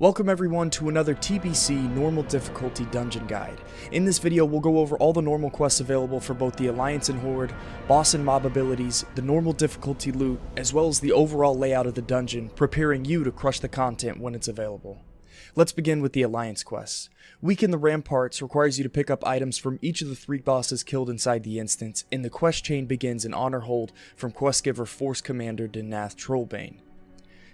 Welcome everyone to another TBC normal difficulty dungeon guide. In this video we'll go over all the normal quests available for both the Alliance and Horde, boss and mob abilities, the normal difficulty loot, as well as the overall layout of the dungeon, preparing you to crush the content when it's available. Let's begin with the Alliance quests. Weaken the Ramparts requires you to pick up items from each of the 3 bosses killed inside the instance, and the quest chain begins in Honor Hold from quest giver Force Commander Denath Trollbane.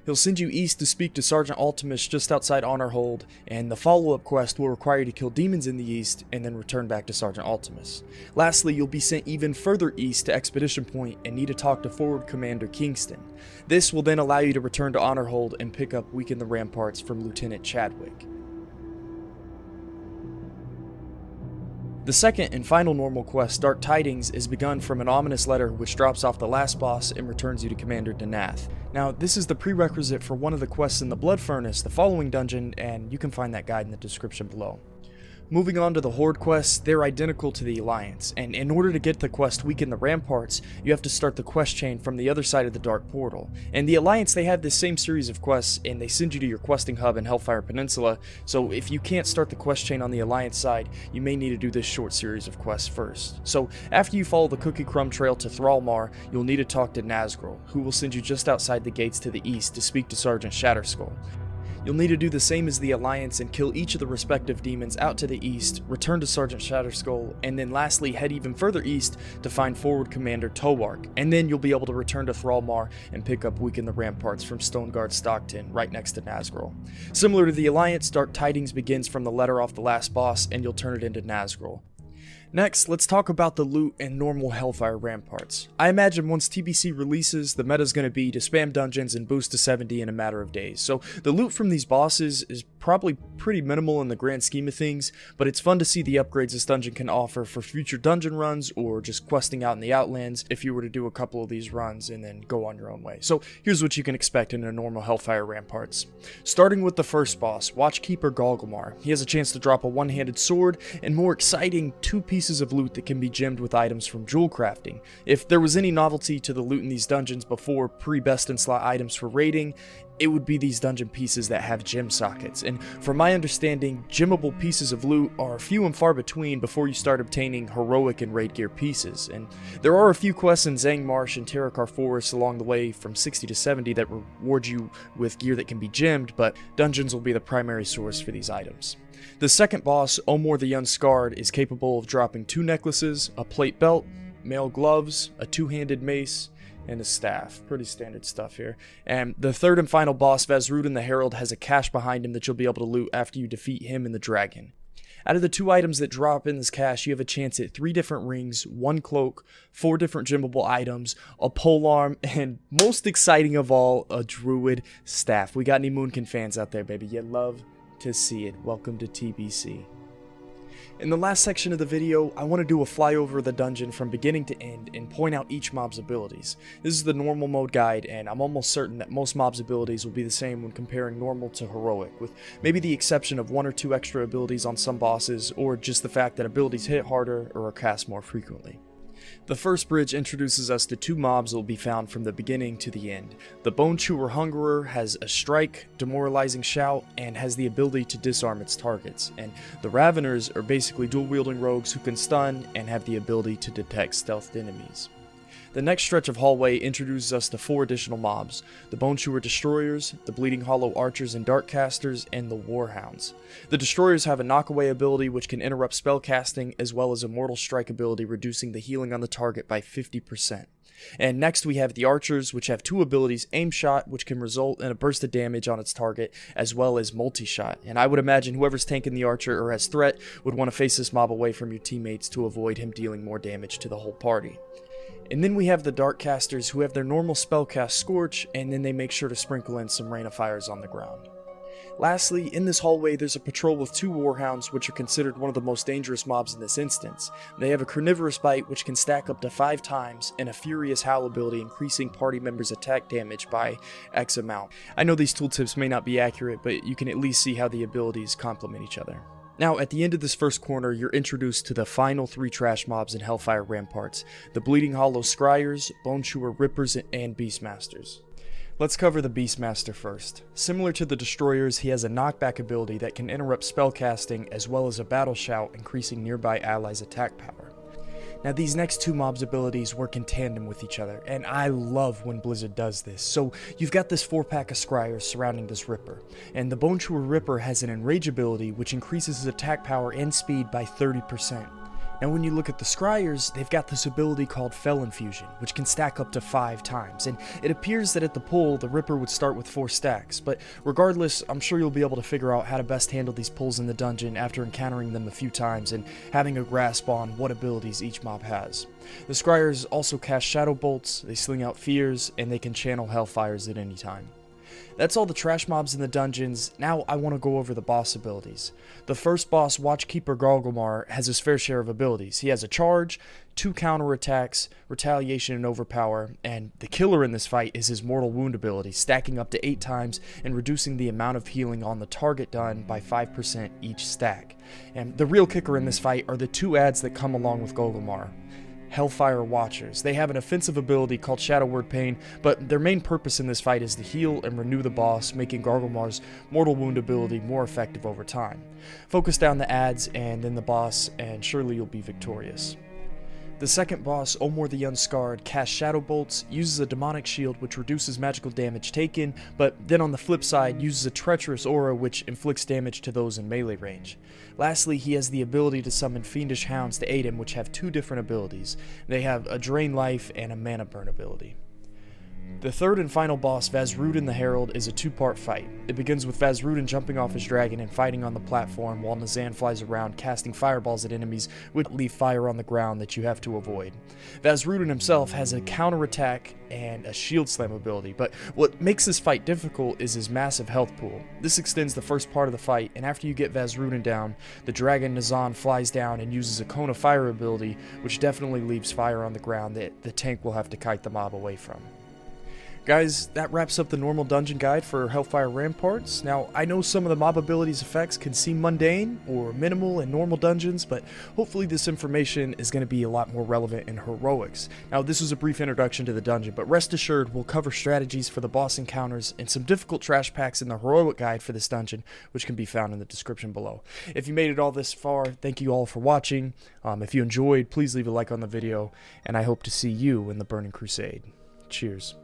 He'll send you east to speak to Sergeant Ultimus just outside Honor Hold, and the follow-up quest will require you to kill demons in the east and then return back to Sergeant Ultimus. Lastly, you'll be sent even further east to Expedition Point and need to talk to Forward Commander Kingston. This will then allow you to return to Honor Hold and pick up Weaken the Ramparts from Lieutenant Chadwick. The second and final normal quest, Dark Tidings, is begun from an ominous letter which drops off the last boss and returns you to Commander Denath. Now, this is the prerequisite for one of the quests in the Blood Furnace, the following dungeon, and you can find that guide in the description below. Moving on to the Horde quests, they're identical to the Alliance, and in order to get the quest Weaken the Ramparts, you have to start the quest chain from the other side of the Dark Portal. And the Alliance, they have this same series of quests, and they send you to your questing hub in Hellfire Peninsula, so if you can't start the quest chain on the Alliance side, you may need to do this short series of quests first. So, after you follow the Cookie Crumb Trail to Thrallmar, you'll need to talk to Nazgrel, who will send you just outside the gates to the east to speak to Sergeant Shatterskull. You'll need to do the same as the Alliance and kill each of the respective demons out to the east, return to Sergeant Shatterskull, and then lastly head even further east to find Forward Commander Towark, and then you'll be able to return to Thrallmar and pick up Weaken the Ramparts from Stoneguard Stockton, right next to Nazgrel. Similar to the Alliance, Dark Tidings begins from the letter off the last boss, and you'll turn it into Nazgrel. Next, let's talk about the loot and normal Hellfire Ramparts. I imagine once TBC releases, the meta is going to be to spam dungeons and boost to 70 in a matter of days. So the loot from these bosses is probably pretty minimal in the grand scheme of things, but it's fun to see the upgrades this dungeon can offer for future dungeon runs or just questing out in the Outlands if you were to do a couple of these runs and then go on your own way. So here's what you can expect in a normal Hellfire Ramparts. Starting with the first boss, Watchkeeper Gargolmar. He has a chance to drop a one-handed sword and more exciting 2 pieces of loot that can be gemmed with items from jewel crafting. If there was any novelty to the loot in these dungeons before pre-best in slot items for raiding, it would be these dungeon pieces that have gem sockets, and from my understanding, gemmable pieces of loot are few and far between before you start obtaining heroic and raid gear pieces, and there are a few quests in Zang Marsh and Terakar Forest along the way from 60 to 70 that reward you with gear that can be gemmed, but dungeons will be the primary source for these items. The second boss, Omor the Unscarred, is capable of dropping 2 necklaces, a plate belt, mail gloves, a 2-handed mace, and a staff. Pretty standard stuff here. And the third and final boss, Vazruden the Herald, has a cache behind him that you'll be able to loot after you defeat him and the dragon. Out of the 2 items that drop in this cache, you have a chance at 3 different rings, 1 cloak, 4 different gemmable items, a polearm, and most exciting of all, a druid staff. We got any Moonkin fans out there, baby? You love to see it. Welcome to TBC. In the last section of the video, I want to do a flyover of the dungeon from beginning to end and point out each mob's abilities. This is the normal mode guide, and I'm almost certain that most mobs' abilities will be the same when comparing normal to heroic, with maybe the exception of 1 or 2 extra abilities on some bosses, or just the fact that abilities hit harder or are cast more frequently. The first bridge introduces us to 2 mobs that will be found from the beginning to the end. The Bone Chewer Hungerer has a strike, demoralizing shout, and has the ability to disarm its targets, and the Raveners are basically dual-wielding rogues who can stun and have the ability to detect stealthed enemies. The next stretch of hallway introduces us to 4 additional mobs: the Bone Chewer Destroyers, the Bleeding Hollow Archers and Darkcasters, and the Warhounds. The Destroyers have a knockaway ability which can interrupt spell casting, as well as a Mortal Strike ability reducing the healing on the target by 50%. And next we have the Archers, which have 2 abilities: Aim Shot, which can result in a burst of damage on its target, as well as Multi-Shot. And I would imagine whoever's tanking the Archer or has threat would want to face this mob away from your teammates to avoid him dealing more damage to the whole party. And then we have the Darkcasters, who have their normal spellcast Scorch, and then they make sure to sprinkle in some Rain of Fires on the ground. Lastly, in this hallway there's a patrol with 2 Warhounds, which are considered one of the most dangerous mobs in this instance. They have a Carnivorous Bite, which can stack up to 5 times, and a Furious Howl ability increasing party members' attack damage by X amount. I know these tooltips may not be accurate, but you can at least see how the abilities complement each other. Now, at the end of this first corner, you're introduced to the final 3 trash mobs in Hellfire Ramparts: the Bleeding Hollow Scryers, Bone Chewer Rippers, and Beastmasters. Let's cover the Beastmaster first. Similar to the Destroyers, he has a knockback ability that can interrupt spellcasting as well as a battle shout, increasing nearby allies' attack power. Now these next two mobs' abilities work in tandem with each other, and I love when Blizzard does this. So you've got this 4-pack of Scryers surrounding this Ripper, and the Bone Chewer Ripper has an Enrage ability which increases his attack power and speed by 30%. Now when you look at the Scryers, they've got this ability called Fel Infusion, which can stack up to 5 times, and it appears that at the pull, the Ripper would start with 4 stacks, but regardless, I'm sure you'll be able to figure out how to best handle these pulls in the dungeon after encountering them a few times and having a grasp on what abilities each mob has. The Scryers also cast Shadow Bolts, they sling out Fears, and they can channel Hellfires at any time. That's all the trash mobs in the dungeons. Now I want to go over the boss abilities. The first boss, Watchkeeper Gargolmar, has his fair share of abilities. He has a charge, 2 counterattacks, retaliation, and overpower, and the killer in this fight is his mortal wound ability, stacking up to 8 times and reducing the amount of healing on the target done by 5% each stack. And the real kicker in this fight are the 2 adds that come along with Gargolmar. Hellfire Watchers. They have an offensive ability called Shadow Word Pain, but their main purpose in this fight is to heal and renew the boss, making Gargolmar's mortal wound ability more effective over time. Focus down the adds and then the boss, and surely you'll be victorious. The second boss, Omor the Unscarred, casts Shadow Bolts, uses a demonic shield which reduces magical damage taken, but then on the flip side uses a treacherous aura which inflicts damage to those in melee range. Lastly, he has the ability to summon fiendish hounds to aid him, which have 2 different abilities. They have a drain life and a mana burn ability. The third and final boss, Vazruden the Herald, is a 2-part fight. It begins with Vazruden jumping off his dragon and fighting on the platform while Nazan flies around casting fireballs at enemies which leave fire on the ground that you have to avoid. Vazruden himself has a counterattack and a shield slam ability, but what makes this fight difficult is his massive health pool. This extends the first part of the fight, and after you get Vazruden down, the dragon Nazan flies down and uses a cone of fire ability, which definitely leaves fire on the ground that the tank will have to kite the mob away from. Guys, that wraps up the normal dungeon guide for Hellfire Ramparts. Now, I know some of the mob abilities effects can seem mundane or minimal in normal dungeons, but hopefully this information is going to be a lot more relevant in heroics. Now, this was a brief introduction to the dungeon, but rest assured we'll cover strategies for the boss encounters and some difficult trash packs in the heroic guide for this dungeon, which can be found in the description below. If you made it all this far, thank you all for watching. If you enjoyed, please leave a like on the video, and I hope to see you in the Burning Crusade. Cheers.